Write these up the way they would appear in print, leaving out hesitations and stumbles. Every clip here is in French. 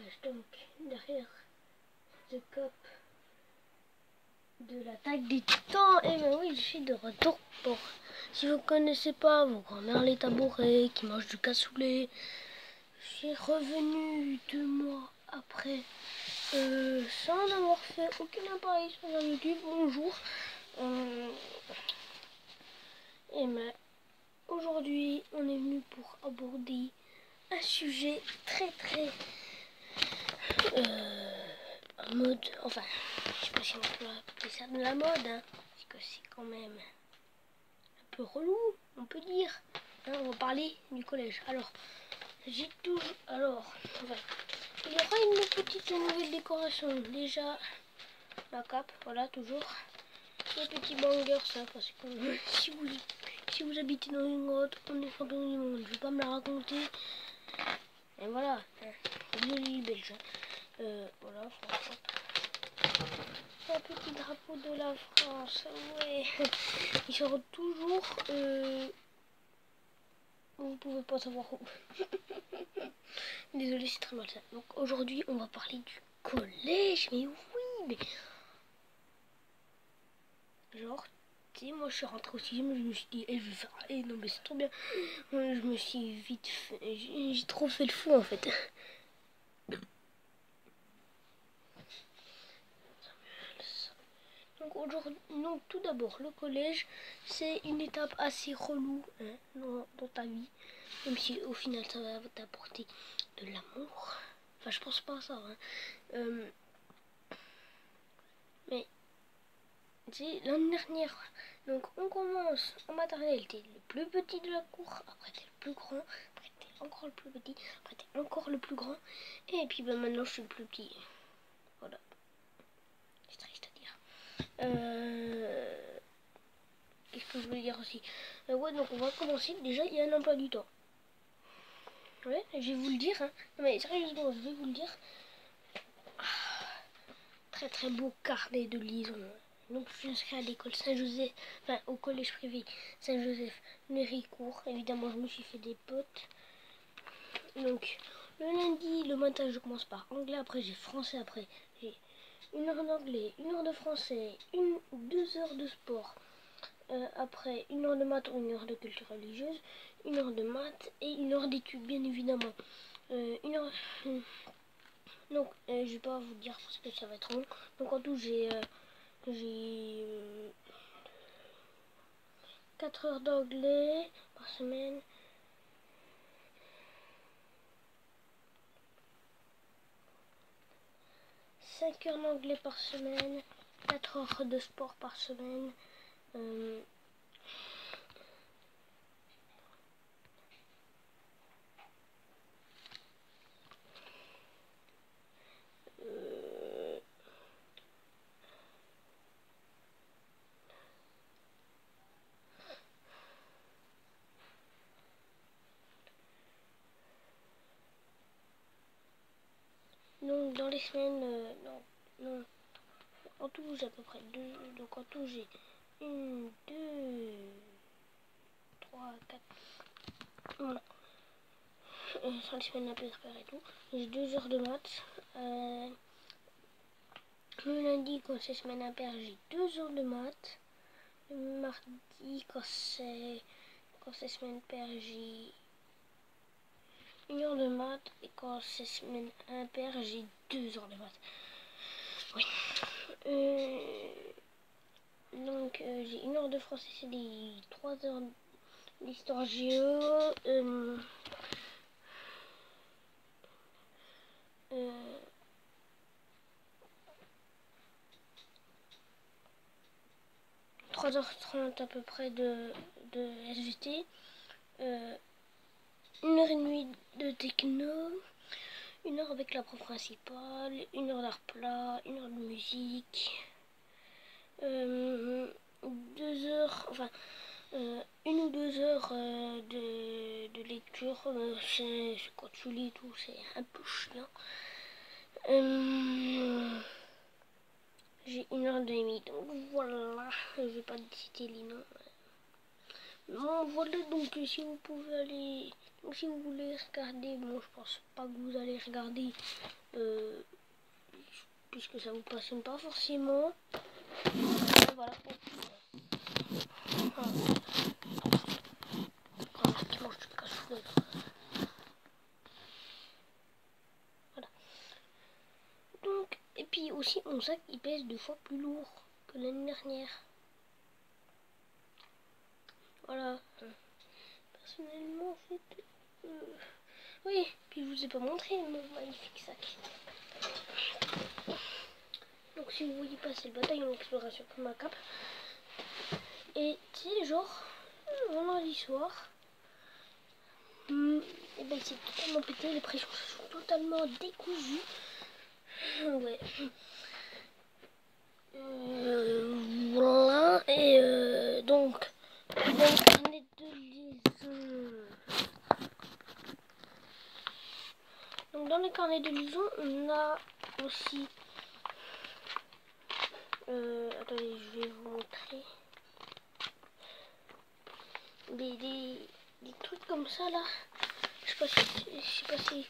collège. Donc derrière The Cup de l'attaque des titans. Et ben oui, je suis de retour. Bon, si vous connaissez pas, vos grand-mères les tabourets qui mangent du cassoulet. Je suis revenu 2 mois après sans avoir fait aucune apparition sur YouTube. Bonjour. Et ben aujourd'hui, on est venu pour aborder un sujet très en mode, enfin, je sais pas si on peut appeler ça de la mode, hein, parce que c'est quand même un peu relou, on peut dire. Hein, on va parler du collège. Alors, j'ai toujours, enfin, il y aura une petite nouvelle décoration. Déjà, la cape, voilà, toujours. Les petits bangers, ça, parce que si vous habitez dans une grotte, on est champion du monde. Je vais pas me la raconter. Et voilà, les Belges. Voilà, France. Un petit drapeau de la France, ouais. Il sort toujours. Vous pouvez pas savoir où. Désolé, c'est très mal ça. Donc aujourd'hui, on va parler du collège. Mais oui, mais genre, tu sais, moi je suis rentrée au 6ème, je me suis dit, je vais faire. Non, mais c'est trop bien. Je me suis vite fait. J'ai trop fait le fou en fait. Donc aujourd'hui, donc tout d'abord, le collège, c'est une étape assez relou, hein, dans ta vie. Même si au final ça va t'apporter de l'amour. Enfin, je pense pas à ça. Hein. Mais tu sais, l'année dernière, donc on commence en maternelle, t'es le plus petit de la cour, après t'es le plus grand, après t'es encore le plus petit, après t'es encore le plus grand, et puis ben maintenant je suis le plus petit. Voilà. C'est triste à dire. Qu'est-ce que je voulais dire aussi? Ouais, donc on va commencer. Déjà, il y a un emploi du temps. Ouais, je vais vous le dire. Hein. Non, mais sérieusement, je vais vous le dire. Très beau carnet de liaison. Donc, je suis inscrit à l'école Saint-Joseph, enfin au collège privé Saint-Joseph Méricourt. Évidemment, je me suis fait des potes. Donc, le lundi, le matin, je commence par anglais. Après, j'ai français. Après, j'ai 1 heure d'anglais, 1 heure de français, 2 heures de sport. Après 1 heure de maths ou 1 heure de culture religieuse, 1 heure de maths et 1 heure d'études, bien évidemment. 1 heure. Donc, je vais pas vous dire parce que ça va être long. Donc, en tout, j'ai 4 heures d'anglais par semaine. 5 heures d'anglais par semaine. 4 heures de sport par semaine. Donc, dans les semaines, non. En tout, j'ai à peu près 2. Donc, en tout, j'ai 1, 2, 3, 4. Voilà. Sur les semaines impaires et tout. J'ai 2 heures de maths. Le lundi, quand c'est semaine impaire, j'ai 2 heures de maths. Le mardi, quand c'est semaine paire, j'ai 1 heure de maths. Et quand c'est semaine impaire, j'ai 2 heures de maths. Oui. Donc, j'ai 1 heure de français, c'est des 3 heures d'histoire géo. 3h30 à peu près de SVT. 1 heure et demie de techno. 1 heure avec la prof principale. 1 heure d'art plat. 1 heure de musique. 2 heures, enfin 1 ou 2 heures de lecture. Quand tu lis tout, c'est un peu chiant. J'ai 1 heure et demie, donc voilà. Je vais pas citer les noms. Bon, voilà, donc si vous pouvez aller Donc si vous voulez regarder, bon je pense pas que vous allez regarder puisque ça vous passionne pas forcément. Voilà. Voilà. Donc, et puis aussi mon sac il pèse 2 fois plus lourd que l'année dernière. Voilà. Personnellement, c'était... oui, puis je vous ai pas montré mon magnifique sac. Donc si vous voyez pas, c'est le bataillon d'exploration pour ma cape. Et tu sais, genre, vendredi soir, et ben c'est totalement pété, les pressions sont totalement décousues. Ouais. Voilà, et donc, dans le carnet de liaison. Donc dans les carnets de liaison, on a aussi... attendez, je vais vous montrer. Des trucs comme ça là. Je sais pas si...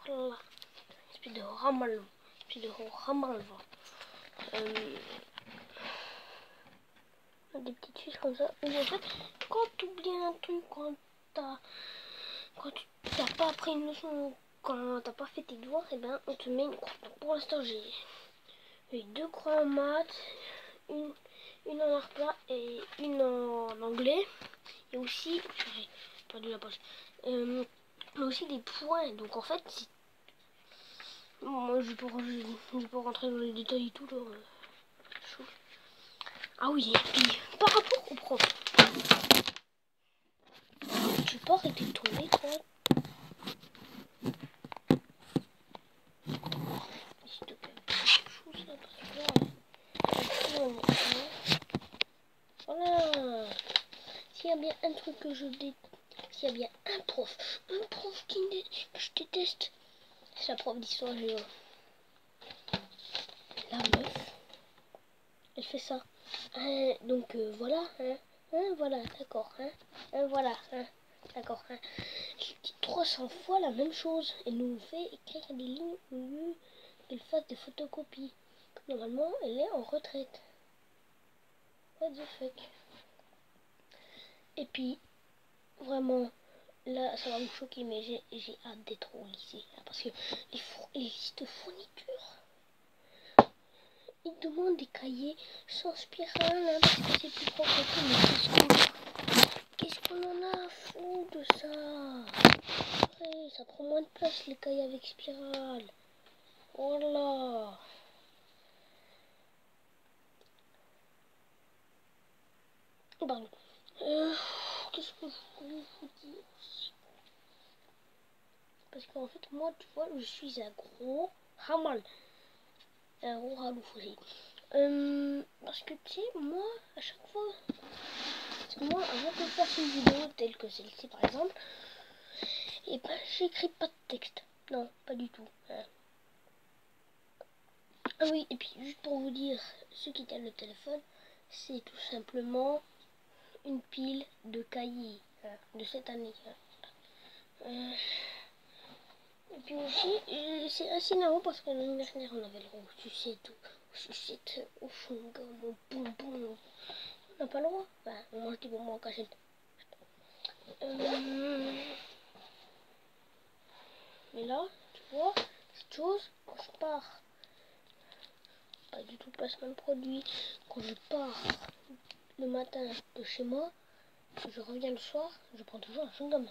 Voilà. Espèce de ramal. Des petites fiches comme ça. Mais en fait, quand tu oublies un truc, quand tu t'as pas appris une leçon, quand t'as pas fait tes devoirs, et ben on te met une croix. Donc pour l'instant j'ai eu 2 croix en maths, une en art plat et une en anglais. Et aussi, j'ai perdu la poche. Mais aussi des points. Donc en fait, moi je vais pas rentrer dans les détails et tout là. Ah oui, et puis par rapport au prof, tu peux arrêter de tourner toi. S'il te plaît, chose là parce que là, voilà. S'il y a bien un truc que je déteste, s'il y a bien un prof que je déteste, c'est la prof d'histoire géo. La meuf, elle fait ça. Donc voilà, voilà, d'accord, voilà, d'accord. Je dis 300 fois la même chose. Elle nous fait écrire des lignes au lieu qu'elle fasse des photocopies. Normalement, elle est en retraite. What the fuck. Et puis, vraiment, là, ça va me choquer, mais j'ai hâte d'être au lycée. Là, parce que les listes de fournitures, ils demandent des cahiers sans spirale, hein, parce que c'est plus propre que tout. Mais qu'est-ce qu'on en a à foutre de ça? Ouais, ça prend moins de place les cahiers avec spirale. Voilà. Pardon. Qu'est-ce que je voulais vous dire? Parce qu'en fait, moi, tu vois, je suis un gros hamal. Un gros ralouf aussi. Parce que, tu sais, moi, à chaque fois... Parce que moi, avant que je fasse une vidéo telle que celle-ci, par exemple, et ben, j'écris pas de texte. Non, pas du tout. Hein. Ah oui, et puis, juste pour vous dire, ceux qui tiennent le téléphone, c'est tout simplement une pile de cahiers de cette année. Et puis aussi, c'est assez marrant parce que l'année dernière, on avait le droit aux sucettes, au chewing-gum, au bonbon. On n'a pas le droit. Enfin, on mange des bonbons en cachette. Mais là, tu vois, cette chose, quand je pars, pas du tout placement de produit, quand je pars le matin de chez moi, je reviens le soir, je prends toujours un chewing-gum.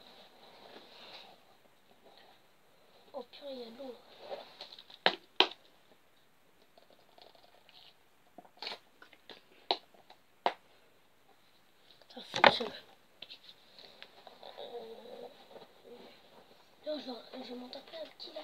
Oh purée, il y a de l'eau. Ça fout ça. Non, je vais m'en taper un petit là.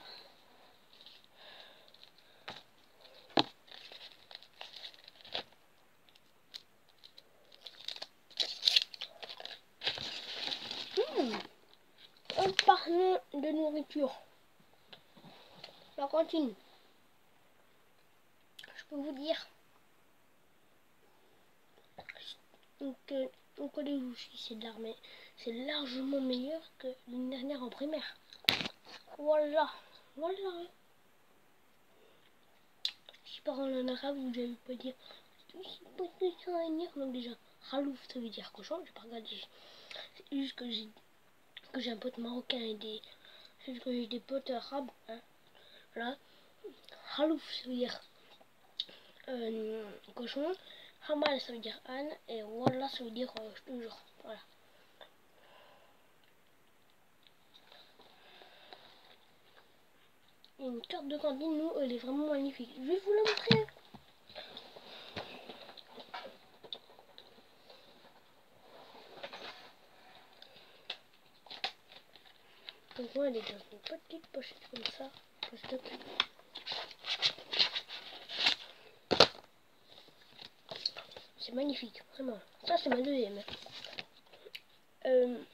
En parlant de nourriture, la cantine, je peux vous dire, donc au collège où je suis, c'est de l'armée, c'est largement meilleur que l'année dernière en primaire. Voilà. Voilà. Si par en arabe, vous n'allez pas dire donc déjà, Khalouf ça veut dire cochon, j'ai pas regardé. C'est juste que j'ai un pote marocain et que j'ai des potes arabes. Hein. Voilà. Khalouf ça veut dire cochon. Hamal ça veut dire âne. Et Wallah ça veut dire toujours. Voilà. Une carte de cantine, nous, elle est vraiment magnifique. Je vais vous la montrer. Donc moi, elle est dans une petite pochette comme ça. C'est magnifique, vraiment. Ça, c'est ma deuxième.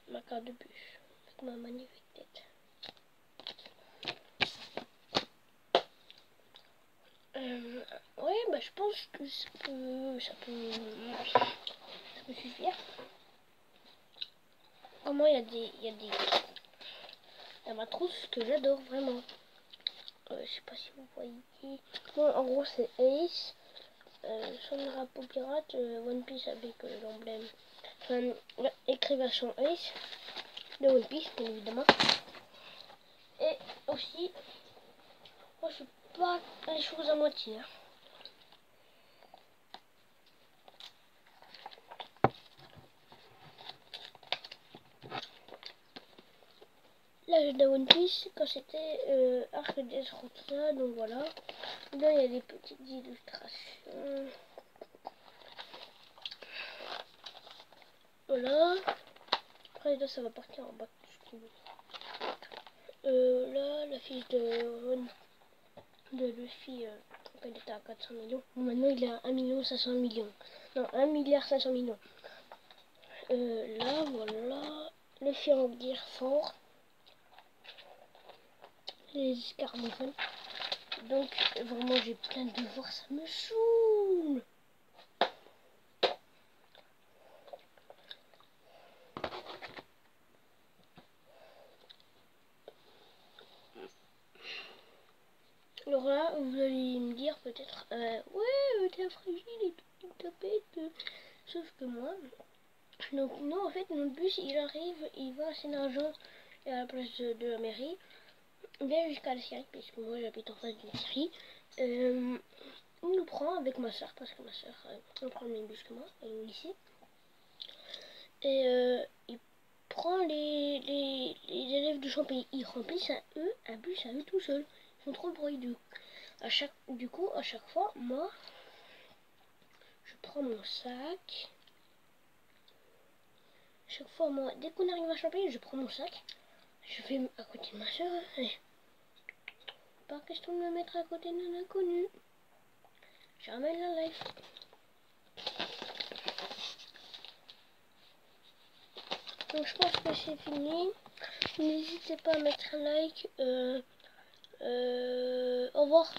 Ma carte de bûche. Avec ma magnifique tête. Ouais, bah je pense que ça peut suffire. Comment il y a ma trousse que j'adore vraiment. Je sais pas si vous voyez. Bon, en gros, c'est Ace. Son drapeau pirate, One Piece avec l'emblème. Enfin, l'écrivation Ace de One Piece, bien évidemment. Et aussi, moi je suis pas les choses à moitié. Hein. Là j'ai de One Piece quand c'était Arc des Routins, donc voilà. Là il y a des petites illustrations. Voilà. Après là ça va partir en bas. Là la fiche de Luffy, quand il était à 400 millions. Bon, maintenant il est à 1 500 000 000. Non, 1 500 000 000. Là voilà. Luffy en guerre fort. Les escargots. Donc vraiment j'ai plein de devoirs, ça me saoule. Alors là vous allez me dire peut-être ouais t'es fragile et tout tapette. Sauf que moi donc non en fait notre bus il arrive, il va à Saint-Argent et à la place de la mairie. Il vient jusqu'à la Syrie puisque moi j'habite en face d'une Syrie. Il nous prend avec ma soeur parce que ma soeur elle prend le même bus que moi, elle est au lycée. Et il prend les élèves de Champigny, ils remplissent un bus à eux tout seuls. Ils font trop de bruit du coup à chaque fois moi je prends mon sac. Chaque fois moi dès qu'on arrive à Champigny je prends mon sac. Je vais à côté de ma soeur. Pas question de me mettre à côté d'un inconnu. Jamais la life. Donc je pense que c'est fini. N'hésitez pas à mettre un like. Au revoir.